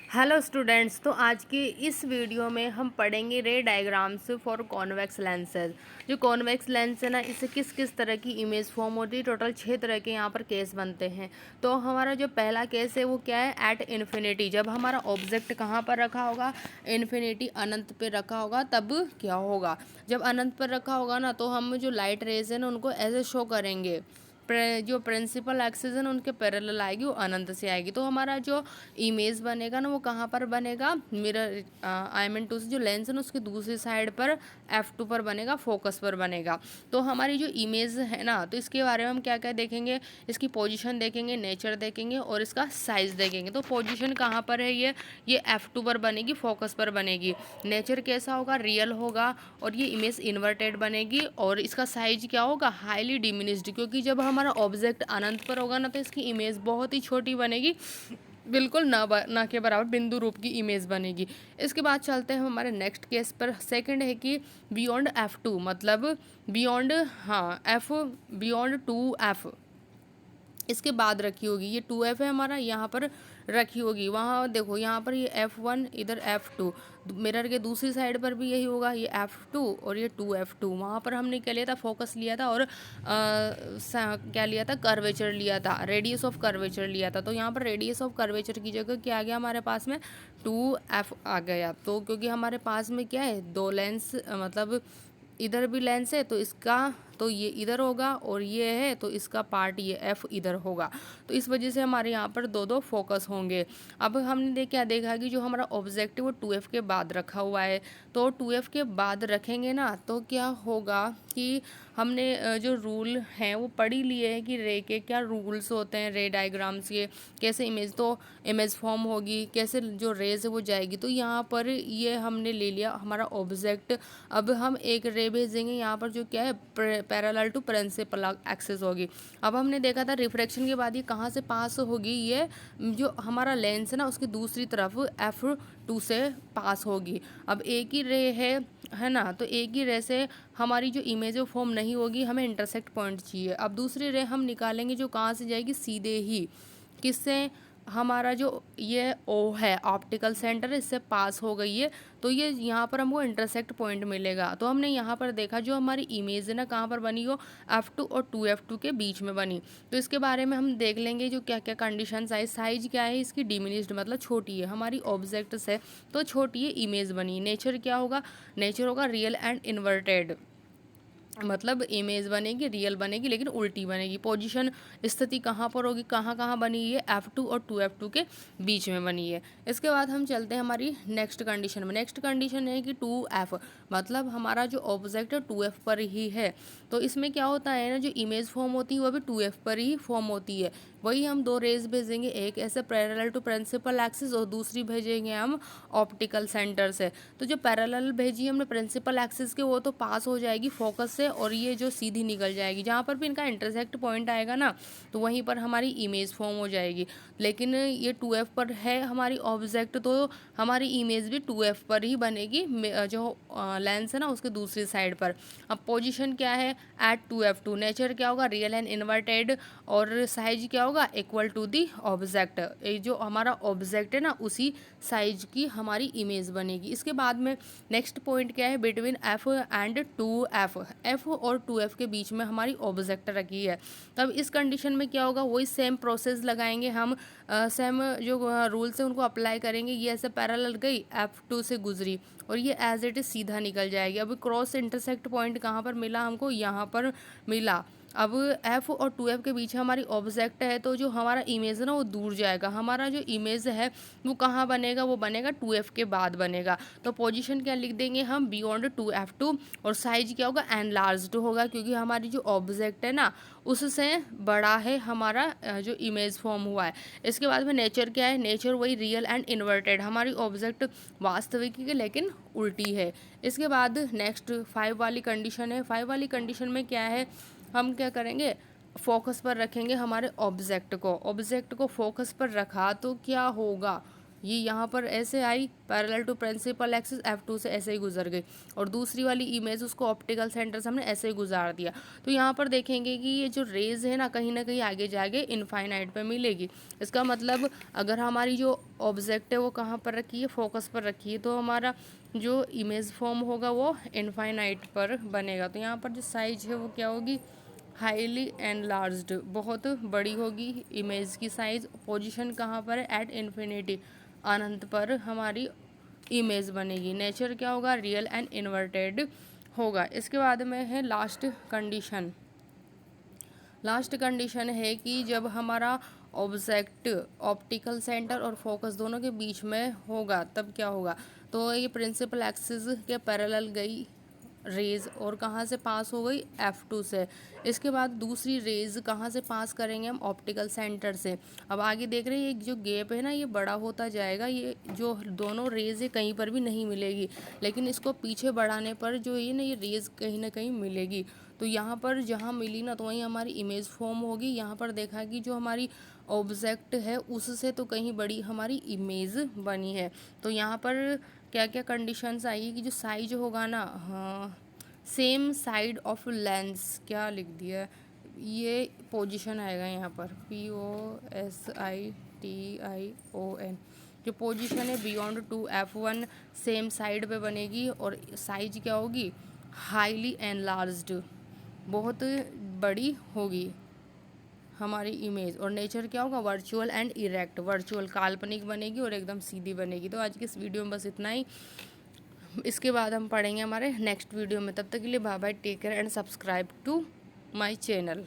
Hello students, तो आज की इस वीडियो में हम पढ़ेंगे रे डायग्राम्स फॉर कॉन्वेक्स लेंसेज। जो कॉन्वेक्स लेंस है ना, इससे किस किस तरह की इमेज फॉर्म होती है। टोटल 6 तरह के यहाँ पर केस बनते हैं। तो हमारा जो पहला केस है वो क्या है, एट इन्फिनिटी। जब हमारा ऑब्जेक्ट कहाँ पर रखा होगा, इन्फिनिटी अनंत पे रखा होगा, तब क्या होगा। जब अनंत पर रखा होगा ना, तो हम जो लाइट रेज है ना उनको ऐसे शो करेंगे। जो प्रिंसिपल एक्सिस है ना उनके पैरेलल आएगी, वो अनंत से आएगी। तो हमारा जो इमेज बनेगा ना वो कहाँ पर बनेगा, मिरर आई मीन टू से जो लेंस है ना उसकी दूसरी साइड पर F2 पर बनेगा, फोकस पर बनेगा। तो हमारी जो इमेज है ना, तो इसके बारे में हम क्या क्या देखेंगे, इसकी पोजीशन देखेंगे, नेचर देखेंगे और इसका साइज देखेंगे। तो पोजीशन कहाँ पर है, ये F2 पर बनेगी, फोकस पर बनेगी। नेचर कैसा होगा, रियल होगा और ये इमेज इन्वर्टेड बनेगी। और इसका साइज क्या होगा, हाईली डिमिनिस्ड, क्योंकि जब हमारा ऑब्जेक्ट अनंत पर होगा ना तो इसकी इमेज बहुत ही छोटी बनेगी, बिल्कुल ना के बराबर बिंदु रूप की इमेज बनेगी। इसके बाद चलते हैं हमारे नेक्स्ट केस पर। सेकंड है कि बियॉन्ड F2, मतलब बियॉन्ड, हाँ एफ, बियॉन्ड 2F इसके बाद रखी होगी। ये 2F है हमारा, यहाँ पर रखी होगी। वहाँ देखो, यहाँ पर ये F1, इधर F2, मिरर के दूसरी साइड पर भी यही होगा, ये F2 और ये 2F2। वहाँ पर हमने क्या लिया था, फोकस लिया था और क्या लिया था, कर्वेचर लिया था, रेडियस ऑफ कर्वेचर लिया था। तो यहाँ पर रेडियस ऑफ कर्वेचर की जगह क्या आ गया हमारे पास में, 2F आ गया। तो क्योंकि हमारे पास में क्या है, दो लेंस, मतलब इधर भी लेंस है तो इसका, तो ये इधर होगा और ये है तो इसका पार्ट ये F इधर होगा। तो इस वजह से हमारे यहाँ पर दो दो फोकस होंगे। अब हमने क्या देखा कि जो हमारा ऑब्जेक्ट है वो 2F के बाद रखा हुआ है। तो 2F के बाद रखेंगे ना तो क्या होगा कि हमने जो रूल हैं वो पढ़ ही लिए हैं कि रे के क्या रूल्स होते हैं, रे डायग्राम्स के कैसे इमेज, तो इमेज फॉर्म होगी, कैसे जो रेज है वो जाएगी। तो यहाँ पर ये हमने ले लिया हमारा ऑब्जेक्ट। अब हम एक रे भेजेंगे यहाँ पर जो क्या है, पैरेलल टू प्रिंसिपल एक्सिस होगी। अब हमने देखा था रिफ्रैक्शन के बाद ये कहाँ से पास होगी, ये जो हमारा लेंस है ना उसकी दूसरी तरफ F2 से पास होगी। अब एक ही रे है ना, तो एक ही रे से हमारी जो इमेज फॉर्म नहीं होगी, हमें इंटरसेक्ट पॉइंट चाहिए। अब दूसरी रे हम निकालेंगे जो कहाँ से जाएगी, सीधे ही किससे, हमारा जो ये O है ऑप्टिकल सेंटर, इससे पास हो गई है। तो ये यहाँ पर हमको इंटरसेक्ट पॉइंट मिलेगा। तो हमने यहाँ पर देखा जो हमारी इमेज है ना कहाँ पर बनी हो, F2 और 2F2 के बीच में बनी। तो इसके बारे में हम देख लेंगे जो क्या क्या कंडीशन। साइज क्या है इसकी, डिमिनिश्ड मतलब छोटी है, हमारी ऑब्जेक्ट से तो छोटी है, इमेज बनी। नेचर क्या होगा, नेचर होगा रियल एंड इन्वर्टेड, मतलब इमेज बनेगी, रियल बनेगी लेकिन उल्टी बनेगी। पोजीशन, स्थिति कहाँ पर होगी, कहाँ कहाँ बनी है, F2 और 2F2 के बीच में बनी है। इसके बाद हम चलते हैं हमारी नेक्स्ट कंडीशन में। नेक्स्ट कंडीशन है कि 2F, मतलब हमारा जो ऑब्जेक्ट है 2F पर ही है। तो इसमें क्या होता है ना, जो इमेज फॉर्म होती है वो भी 2F पर ही फॉर्म होती है। वही हम दो रेज भेजेंगे, एक ऐसे पैरेलल टू प्रिंसिपल एक्सिस और दूसरी भेजेंगे हम ऑप्टिकल सेंटर से। तो जो पैरेलल भेजी हमने प्रिंसिपल एक्सिस के, वो तो पास हो जाएगी फोकस से और ये जो सीधी निकल जाएगी, जहाँ पर भी इनका इंटरसेक्ट पॉइंट आएगा ना तो वहीं पर हमारी इमेज फॉर्म हो जाएगी। लेकिन ये 2F पर है हमारी ऑब्जेक्ट, तो हमारी इमेज भी 2F पर ही बनेगी, जो लेंस है ना उसके दूसरी साइड पर। अब पोजीशन क्या है, एट 2F2। नेचर क्या होगा, रियल एंड इन्वर्टेड। और साइज क्या होगा, इक्वल टू दी ऑब्जेक्ट। ये जो हमारा ऑब्जेक्ट है ना उसी साइज की हमारी इमेज बनेगी। इसके बाद में नेक्स्ट पॉइंट क्या है, between F and 2F, F और 2F के बीच में हमारी ऑब्जेक्ट रखी है। तब इस कंडीशन में क्या होगा, वही सेम प्रोसेस लगाएंगे हम, सेम जो रूल्स हैं उनको अप्लाई करेंगे। ये ऐसे पैरेलल गई, F2 से गुजरी और ये एज इट इज सीधा निकल जाएगी। अब क्रॉस इंटरसेक्ट पॉइंट कहाँ पर मिला हमको, यहाँ पर मिला। अब F और 2F के बीच हमारी ऑब्जेक्ट है, तो जो हमारा इमेज है ना वो दूर जाएगा। हमारा जो इमेज है वो कहाँ बनेगा, वो बनेगा 2F के बाद बनेगा। तो पोजीशन क्या लिख देंगे हम, बियॉन्ड 2F2। और साइज क्या होगा, एनलार्ज्ड होगा, क्योंकि हमारी जो ऑब्जेक्ट है ना उससे बड़ा है हमारा जो इमेज फॉर्म हुआ है। इसके बाद में नेचर क्या है, नेचर वही रियल एंड इन्वर्टेड, हमारी ऑब्जेक्ट वास्तविक है लेकिन उल्टी है। इसके बाद नेक्स्ट 5 वाली कंडीशन है। 5 वाली कंडीशन में क्या है, हम क्या करेंगे, फोकस पर रखेंगे हमारे ऑब्जेक्ट को। ऑब्जेक्ट को फोकस पर रखा तो क्या होगा, ये यहाँ पर ऐसे आई parallel to principal axis F2 से ऐसे ही गुजर गई, और दूसरी वाली इमेज उसको ऑप्टिकल सेंटर से हमने ऐसे ही गुजार दिया। तो यहाँ पर देखेंगे कि ये जो रेज है ना कहीं आगे जाके इनफाइनाइट पे मिलेगी। इसका मतलब अगर हमारी जो ऑब्जेक्ट है वो कहाँ पर रखी है, फोकस पर रखी है, तो हमारा जो इमेज फॉर्म होगा वो इनफाइनाइट पर बनेगा। तो यहाँ पर जो साइज है वो क्या होगी, हाईली एनलार्ज्ड, बहुत बड़ी होगी इमेज की साइज। पोजीशन कहाँ पर है, एट इन्फिनिटी, अनंत पर हमारी इमेज बनेगी। नेचर क्या होगा, रियल एंड इन्वर्टेड होगा। इसके बाद में है लास्ट कंडीशन। लास्ट कंडीशन है कि जब हमारा ऑब्जेक्ट ऑप्टिकल सेंटर और फोकस दोनों के बीच में होगा तब क्या होगा। तो ये प्रिंसिपल एक्सिस के पैरेलल गई रेज और कहाँ से पास हो गई, F2 से। इसके बाद दूसरी रेज कहाँ से पास करेंगे हम, ऑप्टिकल सेंटर से। अब आगे देख रहे हैं ये जो गैप है ना ये बड़ा होता जाएगा, ये जो दोनों रेज है कहीं पर भी नहीं मिलेगी, लेकिन इसको पीछे बढ़ाने पर जो ये ना ये रेज कहीं ना कहीं मिलेगी। तो यहाँ पर जहाँ मिली ना तो वहीं हमारी इमेज फॉर्म होगी। यहाँ पर देखा कि जो हमारी ऑब्जेक्ट है उससे तो कहीं बड़ी हमारी इमेज बनी है। तो यहाँ पर क्या क्या कंडीशंस आई कि जो साइज होगा ना, हाँ सेम साइड ऑफ लेंस, क्या लिख दिया है, ये पोजीशन आएगा यहाँ पर POSITION। जो पोजीशन है beyond to F1 same side पे बनेगी, और साइज क्या होगी, हाईली एनलार्ज्ड, बहुत बड़ी होगी हमारी इमेज। और नेचर क्या होगा, वर्चुअल एंड इरेक्ट, वर्चुअल काल्पनिक बनेगी और एकदम सीधी बनेगी। तो आज की इस वीडियो में बस इतना ही। इसके बाद हम पढ़ेंगे हमारे नेक्स्ट वीडियो में। तब तक के लिए bye bye, take care and subscribe to my channel.